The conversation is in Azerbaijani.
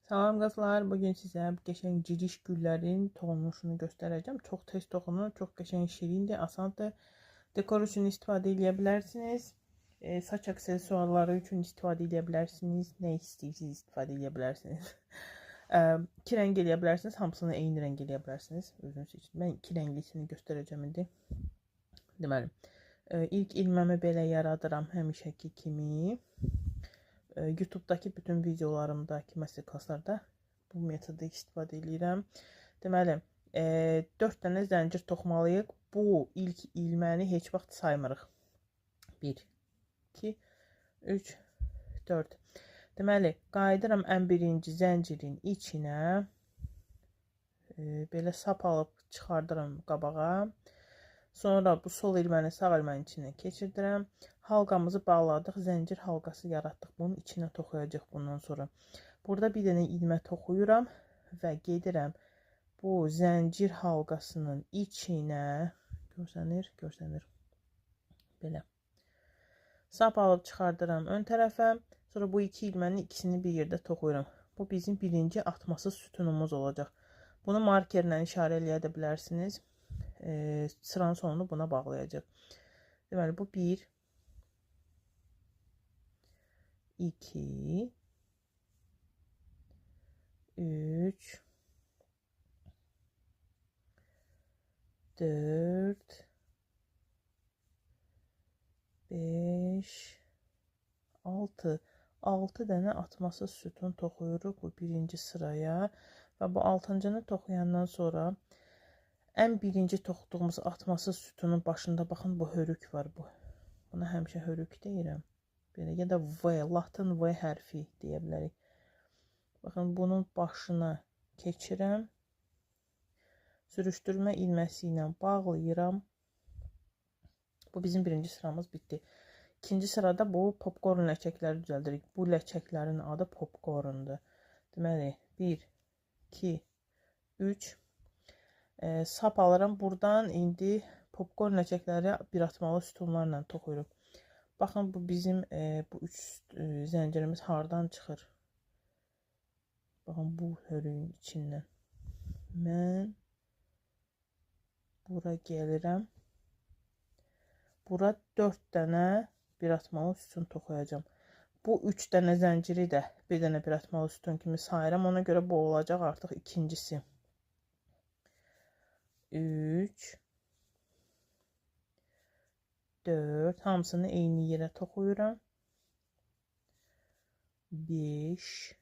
Salam qızlar, bugün sizə qəşəng ciciş güllərin toxunuşunu göstərəcəm. Çox tez toxunur, çox qəşəng şirindir, asandır. Dekor üçün istifadə edə bilərsiniz. Saç aksesuarları üçün istifadə edə bilərsiniz. Nə istəyirsiniz istifadə edə bilərsiniz. 2 rəng eləyə bilərsiniz, hamısını eyni rəng eləyə bilərsiniz. Özünüz seçin. Mən 2 rənglisini göstərəcəm indi. Deməli, ilk ilməmi belə yaradıram həmişəki kimi. YouTube'daki bütün videolarımdaki masterclasslarda bu metodu istifadə edirəm. Deməli, 4 dənə zəncir toxumalıyıq. Bu ilk ilməni heç vaxt saymırıq. 1, 2, 3, 4. Deməli, qayıdıram ən birinci zəncirin içinə. Belə sap alıb çıxardıram qabağa. Sonra bu sol ilməni sağ ilmənin içinə keçirdirəm. Halqamızı bağladıq, zəncir halqası yaratdıq. Bunun içinə toxuyacaq bundan sonra. Burada bir dənə ilmə toxuyuram və gedirəm bu zəncir halqasının içinə. Görsənir. Belə. Sap alıb çıxardıram ön tərəfə. Sonra bu iki ilmənin ikisini bir yerdə toxuyuram. Bu bizim birinci atmasız sütunumuz olacaq. Bunu markerlə işarə eləyə bilərsiniz. Sıranın sonunu buna bağlayacaq. Deməli, bu 1, 2, 3, 4, 5, 6. 6 dənə atmasız sütun toxuyuruq bu birinci sıraya və bu 6-cını toxuyandan sonra ən birinci toxuduğumuz atmasız sütunun başında baxın bu hörük var bu. Buna həmişə hörük deyirəm. Belə ya da V, Latin V hərfi deyə bilərik. Baxın bunun başına keçirəm. Sürüşdürmə ilməsi ilə bağlayıram. Bu bizim birinci sıramız bitdi. İkinci sırada bu popcorn ləçəkləri düzəldirik. Bu ləçəklərin adı popcorndur. Deməli 1, 2, 3. Sap alıram. Buradan indi popcorn ləçəkləri bir atmalı sütunlarla toxuyuruq. Baxın bu bizim bu 3 zəncirimiz hardan çıxır. Baxın bu hörüyün içindən. Mən bura gəlirəm. Bura 4 dənə bir atmalı sütun toxuyacağım. Bu 3 dənə zənciri də bir dənə bir atmalı sütun kimi sayıram. Ona görə bu olacaq artıq ikincisi. 3, 4, hamısını eyni yerə toxuyuram. 5,